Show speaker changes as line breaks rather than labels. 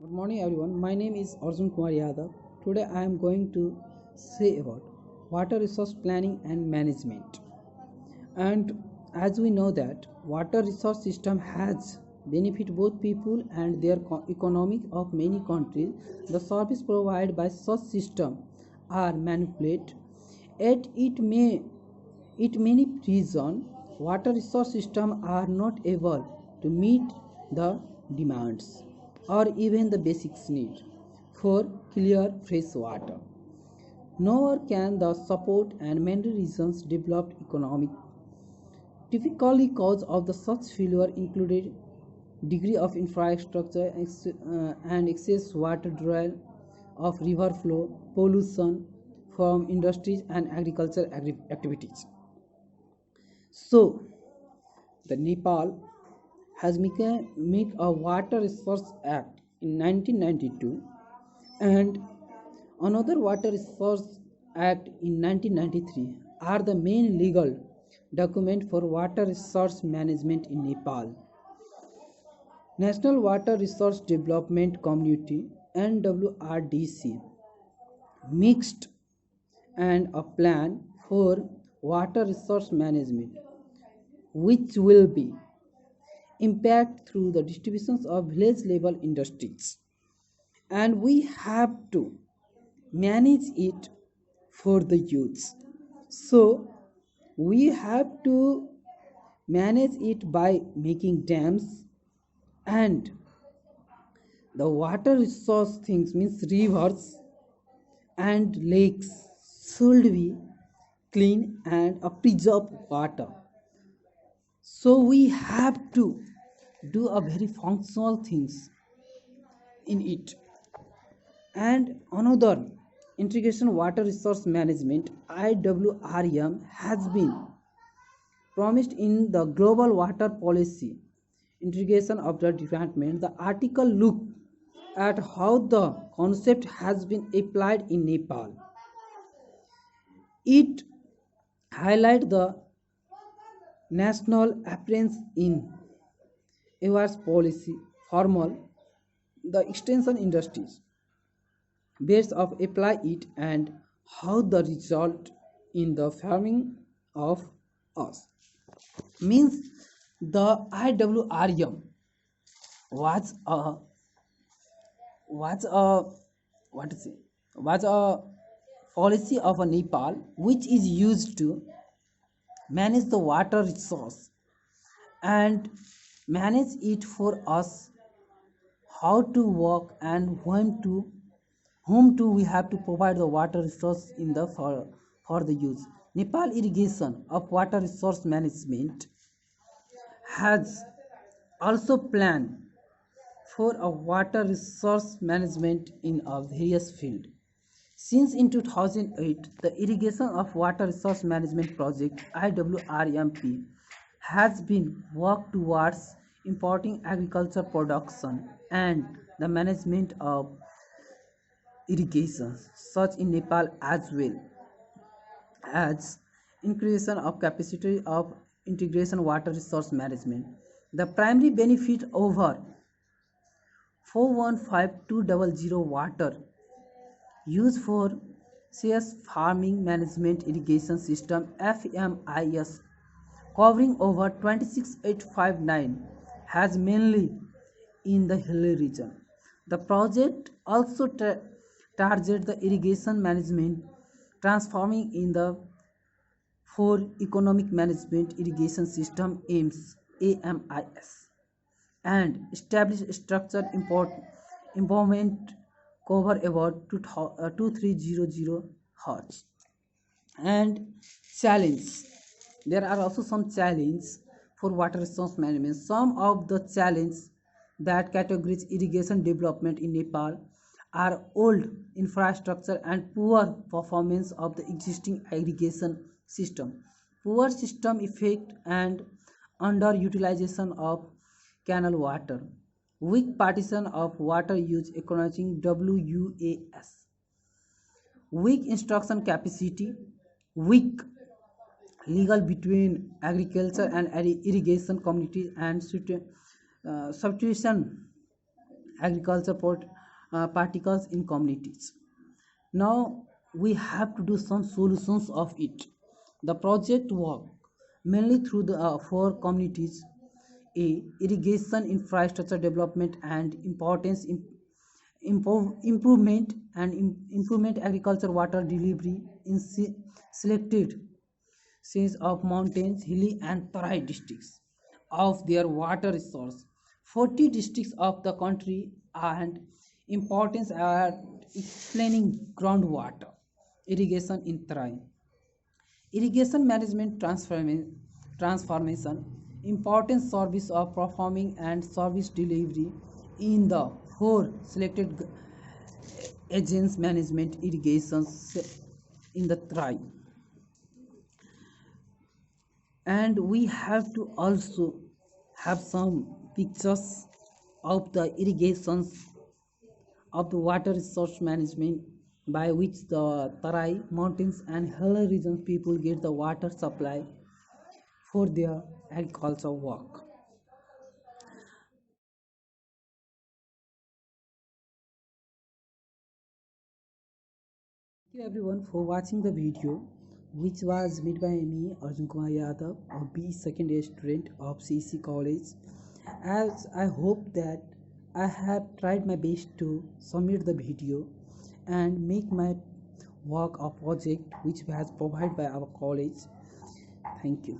Good morning, everyone. My name is Arjun Kumar Yadav. Today, I am going to say about water resource planning and management. And as we know that water resource system has benefit both people and their economic of many countries. The service provided by such system are manipulated. Yet it many reason water resource system are not able to meet the demands or even the basics need for clear fresh water. Nor can the support and many reasons developed economic. Typically cause of the such failure included degree of infrastructure and excess water drawal of river flow, pollution from industries and agricultural activities. So, the Nepal has make a Water Resource Act in 1992 and another Water Resource Act in 1993 are the main legal document for water resource management in Nepal. National Water Resource Development Community NWRDC mixed and a plan for water resource management which will be impact through the distributions of village level industries, and we have to manage it for the youths. So we have to manage it by making dams, and the water resource things means rivers and lakes should be clean and preserve water. So we have to do a very functional things in it. And another integration water resource management IWRM has been promised in the global water policy integration of the department. The article look at how the concept has been applied in Nepal. It highlight the national appearance in awareness policy formal the extension industries base of apply it and how the result in the farming of us means the IWRM was a was a what is it was a policy of a Nepal which is used to manage the water resource and manage it for us how to work and when to whom do we have to provide the water resource in the for the use. Nepal irrigation of water resource management has also planned for a water resource management in a various field. Since in 2008, the Irrigation of Water Resource Management Project IWRMP has been worked towards importing agriculture production and the management of irrigation, such in Nepal as well as increase of capacity of integration water resource management. The primary benefit over 415200 water used for CS farming management irrigation system FMIS covering over 26859 has mainly in the hilly region. The project also target the irrigation management transforming in the for economic management irrigation system aims AMIS and establish structured environment cover about 2300 hertz. And challenge, there are also some challenge for water resource management. Some of the challenge that categorize irrigation development in Nepal are old infrastructure and poor performance of the existing irrigation system, poor system effect and underutilization of canal water, weak partition of water use acknowledging WUAS, weak instruction capacity, weak legal between agriculture and irrigation communities, and substitution particles in communities. Now we have to do some solutions of it. The project work mainly through the four communities: a irrigation infrastructure development and importance improvement and improvement agriculture water delivery in selected seas of mountains, hilly and Tarai districts of their water resource. 40 districts of the country and importance are explaining groundwater irrigation in Tarai. Irrigation management transformation, important service of performing and service delivery in the four selected agents management irrigations in the Tarai. And we have to also have some pictures of the irrigations of the water resource management by which the Tarai mountains and hilly regions people get the water supply for their agriculture work. Thank you everyone for watching the video, which was made by me, Arjun Kumar Yadav, a B second year student of CC College. As I hope that I have tried my best to submit the video and make my work a project which was provided by our college. Thank you.